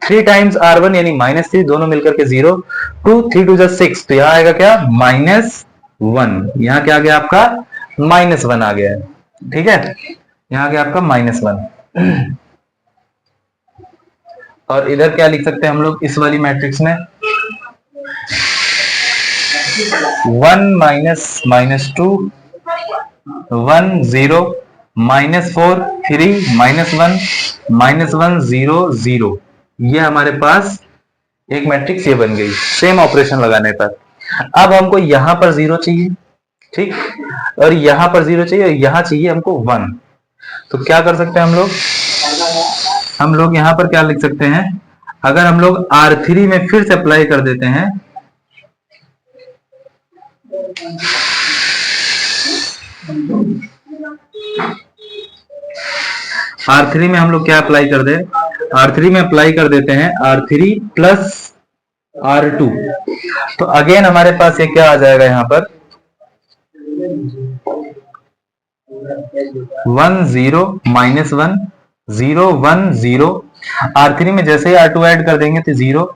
Speaker 1: 3 टाइम्स R1 यानी -3, दोनों मिलकर के 0 2 3 2 6, तो यहाँ आएगा क्या -1। यहाँ क्या आ गया आपका -1 आ गया है। ठीक है। यहाँ आ गया आपका -1। और इधर क्या लिख सकते हैं हम लोग इस वाली मैट्रिक्स में, 1 -2 1 0 -4 3 -1 -1 0 0। ये हमारे पास एक मैट्रिक्स ये बन गई सेम ऑपरेशन लगाने पर। अब हमको यहां पर 0 चाहिए, ठीक, और यहां पर 0 चाहिए और यहां चाहिए हमको 1। तो क्या कर सकते हैं हम लोग यहां पर क्या लिख सकते हैं, अगर हम लोग R3 में फिर से अप्लाई कर देते हैं, R3 में हम लोग क्या अप्लाई कर दे, R3 में अप्लाई कर देते हैं R3 प्लस R2, तो अगेन हमारे पास ये क्या आ जाएगा यहाँ पर 1 0 माइनस 1 0 1 0। R3 में जैसे ही R2 ऐड कर देंगे तो 0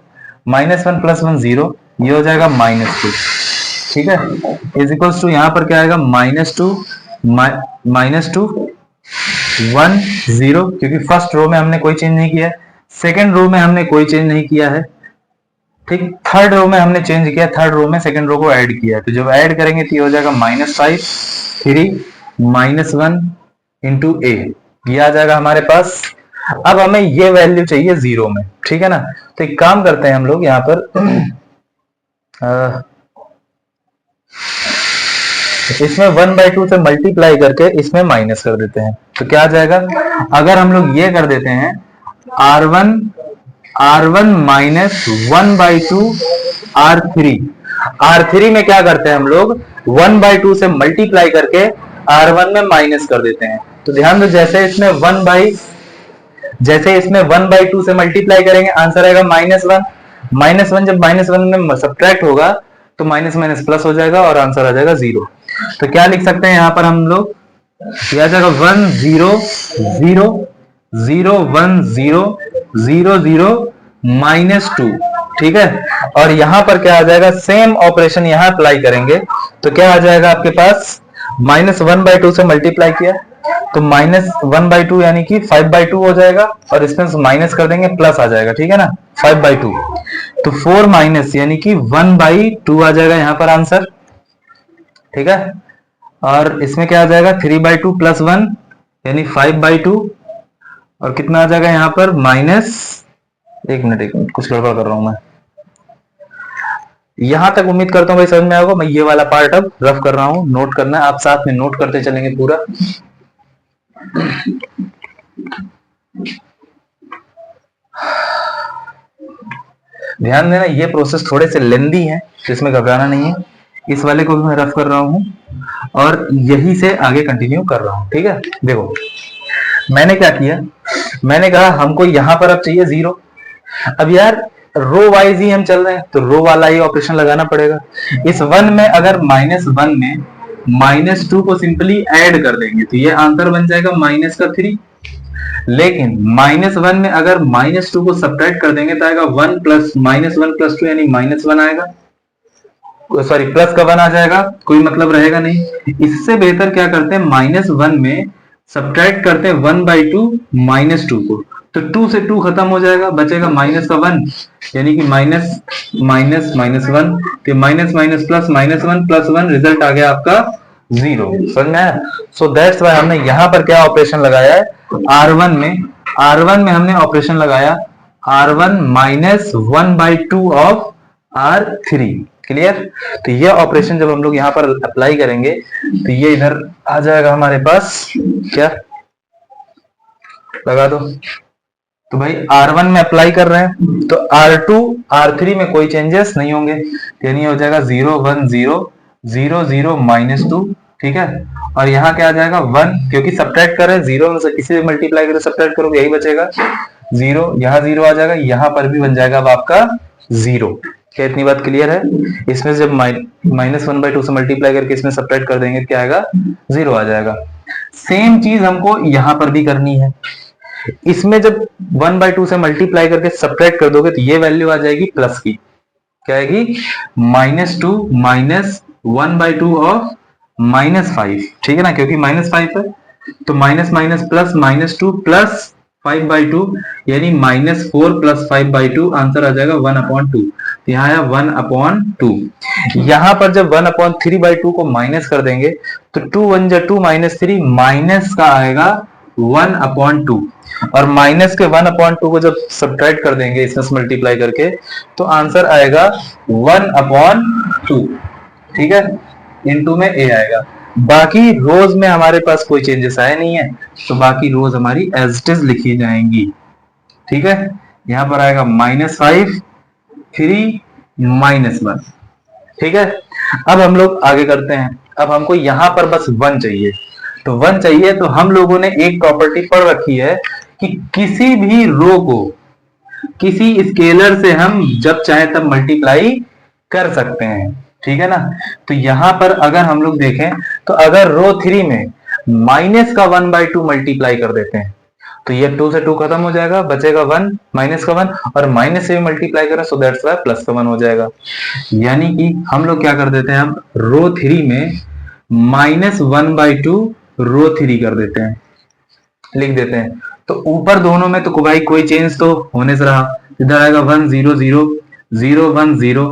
Speaker 1: माइनस 1 प्लस 1 0, ये हो जाएगा -2। ठीक है, इज इक्वल्स टू यहाँ पर क्या आएगा -2 1 0, क्योंकि फर्स्ट रो में हमने कोई चेंज नहीं किया है, सेकेंड रो में हमने कोई चेंज नहीं किया है, ठीक। थर्ड रो में हमने चेंज किया, थर्ड रो में सेकेंड रो को ऐड किया, तो जब ऐड करेंगे तो ये हो जाएगा -5 3 -1 इंटू ए, ये आ जाएगा हमारे पास। अब हमें ये वैल्यू चाहिए 0 में, ठीक है ना। तो एक काम करते हैं हम लोग यहाँ पर इसमें 1/2 से मल्टीप्लाई करके इसमें माइनस कर देते हैं, तो क्या आ जाएगा, अगर हम लोग ये कर देते हैं R1 माइनस 1/2 R3 में क्या करते हैं हम लोग 1/2 से मल्टीप्लाई करके R1 में माइनस कर देते हैं। तो ध्यान दो, जैसे इसमें 1/2 से मल्टीप्लाई करेंगे आंसर आएगा -1, जब -1 में सब्ट्रैक्ट होगा तो माइनस माइनस प्लस हो जाएगा और आंसर आ जाएगा 0। तो क्या लिख सकते हैं यहाँ पर हम लोग, आ जाएगा 1 0 0 0 1 0 0 0 -2, ठीक है। और यहां पर क्या आ जाएगा, सेम ऑपरेशन यहां अप्लाई करेंगे तो क्या आ जाएगा आपके पास, -1/2 से मल्टीप्लाई किया तो -1/2 यानी कि 5/2 हो जाएगा, और इसमें माइनस कर देंगे प्लस आ जाएगा, ठीक है ना, 5/2 तो 4 माइनस यानी कि 1/2 आ जाएगा यहाँ पर आंसर, ठीक है। और इसमें क्या आ जाएगा 3/2 प्लस 1 यानी 5/2, और कितना आ जाएगा यहाँ पर एक मिनट कुछ गड़बड़ कर रहा हूं मैं, यहां तक उम्मीद करता हूं भाई समझ में आएगा। मैं ये वाला पार्ट अब रफ कर रहा हूं, नोट करना है, आप साथ में नोट करते चलेंगे पूरा। ध्यान देना, ये प्रोसेस थोड़े से लेंदी है, इसमें घबराना नहीं है। इस वाले को भी मैं रफ कर रहा हूं और यही से आगे कंटिन्यू कर रहा हूं, ठीक है। देखो मैंने क्या किया, मैंने कहा हमको यहां पर अब चाहिए 0। अब यार रो वाइज ही हम चल रहे हैं तो रो वाला ही ऑपरेशन लगाना पड़ेगा। इस 1 में अगर -1 में -2 को सिंपली ऐड कर देंगे तो ये आंसर बन जाएगा -3। लेकिन -1 में अगर -2 को सब्ट्रैक्ट कर देंगे तो आएगा 1 प्लस -1+2 यानी -1 आएगा, सॉरी प्लस का 1 आ जाएगा, कोई मतलब रहेगा नहीं। इससे बेहतर क्या करते हैं, -1 में सब्ट्रैक्ट करते हैं 1/2 -2 को, तो 2 से 2 खत्म हो जाएगा, बचेगा माइनस का 1 यानी कि माइनस -1, तो minus minus plus -1 plus 1 result आ गया आपका 0। समझ में आया। सो दैट्स व्हाई हमने यहां पर क्या ऑपरेशन लगाया है, R1 में हमने ऑपरेशन लगाया R1 minus 1/2 of R3। Clear. तो ये ऑपरेशन जब हम लोग यहां पर अप्लाई करेंगे तो ये इधर आ जाएगा हमारे पास, क्या लगा दो। तो भाई R1 में अप्लाई कर रहे हैं तो R2 R3 में कोई चेंजेस नहीं होंगे, यानी हो जाएगा 0 1 0 0 0 -2, ठीक है। और यहाँ क्या आ जाएगा 1, क्योंकि सब्ट्रैक्ट कर रहे हैं 0 में से किसी से मल्टीप्लाई करके सब्ट्रैक्ट करोगे यही बचेगा 0, यहाँ 0 आ जाएगा, यहाँ पर भी बन जाएगा अब आपका 0। क्या इतनी बात क्लियर है। इसमें जब -1/2 से मल्टीप्लाई करके इसमें सब्ट्रैक्ट कर देंगे क्या आएगा 0 आ जाएगा। सेम चीज हमको यहाँ पर भी करनी है। इसमें जब 1/2 से मल्टीप्लाई करके सब्ट्रैक्ट कर दोगे तो ये वैल्यू आ जाएगी प्लस की, क्या आएगी -2 माइनस 1/2 ऑफ -5, ठीक है ना, क्योंकि -5 है तो माइनस माइनस प्लस -2 प्लस 5/2 यानी -4 प्लस 5/2 आंसर आ जाएगा 1/2। यहाँ आया 1/2। यहाँ पर जब 1/3/2 को माइनस कर देंगे तो 2 1 जा 2 -3 माइनस का आएगा 1/2, और माइनस के 1/2 को जब सब्ट्रैक्ट कर देंगे इसमें मल्टीप्लाई करके तो आंसर आएगा 1/2, ठीक है। इनटू में a आएगा। बाकी रोज में हमारे पास कोई चेंजेस आए नहीं है तो बाकी रोज हमारी एज इट इज लिखी जाएंगी, ठीक है। यहां पर आएगा -5 3 -1, ठीक है। अब हम लोग आगे करते हैं। अब हमको यहां पर बस 1 चाहिए, तो 1 चाहिए तो हम लोगों ने एक प्रॉपर्टी पढ़ रखी है कि किसी भी रो को किसी स्केलर से हम जब चाहे तब मल्टीप्लाई कर सकते हैं, ठीक है ना। तो यहां पर अगर हम लोग देखें तो अगर रो 3 में माइनस का 1/2 मल्टीप्लाई कर देते हैं तो ये 2 से 2 खत्म हो जाएगा, बचेगा 1 माइनस का 1, और माइनस से भी मल्टीप्लाई करें सो दैट्स वाई प्लस का 1 हो जाएगा। यानी कि हम लोग क्या कर देते हैं, अब रो 3 में माइनस 1/2 रो 3 कर देते हैं, लिख देते हैं। तो ऊपर दोनों में तो भाई कोई चेंज तो होने से रहा, इधर आएगा 1 0 0 0 1 0,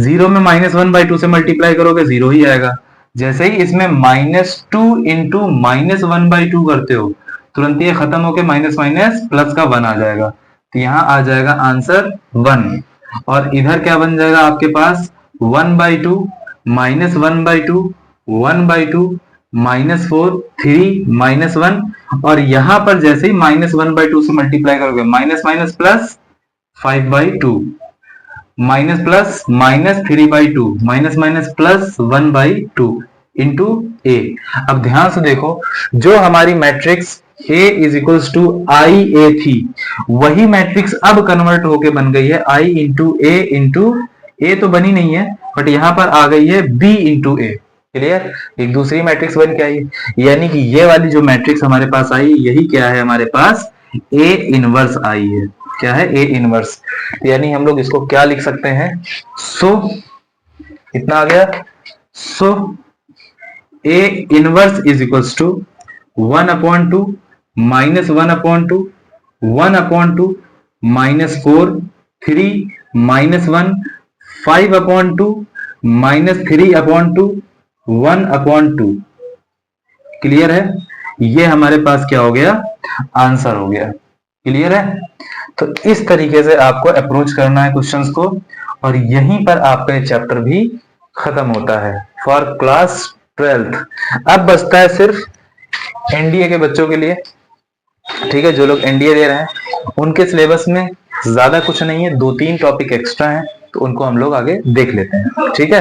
Speaker 1: 0 में माइनस 1/2 से मल्टीप्लाई करोगे 0 ही आएगा। जैसे ही इसमें -2 इंटू -1/2 करते हो तुरंत ये खत्म होके माइनस माइनस प्लस का 1 आ जाएगा, तो यहां आ जाएगा आंसर 1। और इधर क्या बन जाएगा आपके पास 1/2 -1/2 1/2 -4 3 -1, और यहां पर जैसे ही -1/2 से मल्टीप्लाई करोगे minus minus plus 5/2 minus plus minus 3/2 minus minus plus 1/2 into A. अब ध्यान से देखो, जो हमारी matrix A is equals to I A थी, वही मैट्रिक्स अब कन्वर्ट होके बन गई है I इंटू ए तो बनी नहीं है बट यहां पर आ गई है B इंटू ए। क्लियर, एक दूसरी मैट्रिक्स बन के आई, यानी कि ये वाली जो मैट्रिक्स हमारे पास आई यही क्या है, हमारे पास A इनवर्स आई है। क्या है, A इनवर्स। यानी हम लोग इसको क्या लिख सकते हैं, सो इतना आ गया, so A inverse is equals to 1/2 -1/2 1/2 -4 3 -1 5/2 -3/2 1/2। Clear है, ये हमारे पास क्या हो गया, आंसर हो गया। क्लियर है, तो इस तरीके से आपको अप्रोच करना है क्वेश्चंस को, और यहीं पर आपका ये चैप्टर भी खत्म होता है फॉर क्लास 12th। अब बचता है सिर्फ एनडीए के बच्चों के लिए, ठीक है, जो लोग एनडीए दे रहे हैं उनके सिलेबस में ज्यादा कुछ नहीं है, 2-3 टॉपिक एक्स्ट्रा हैं, तो उनको हम लोग आगे देख लेते हैं, ठीक है।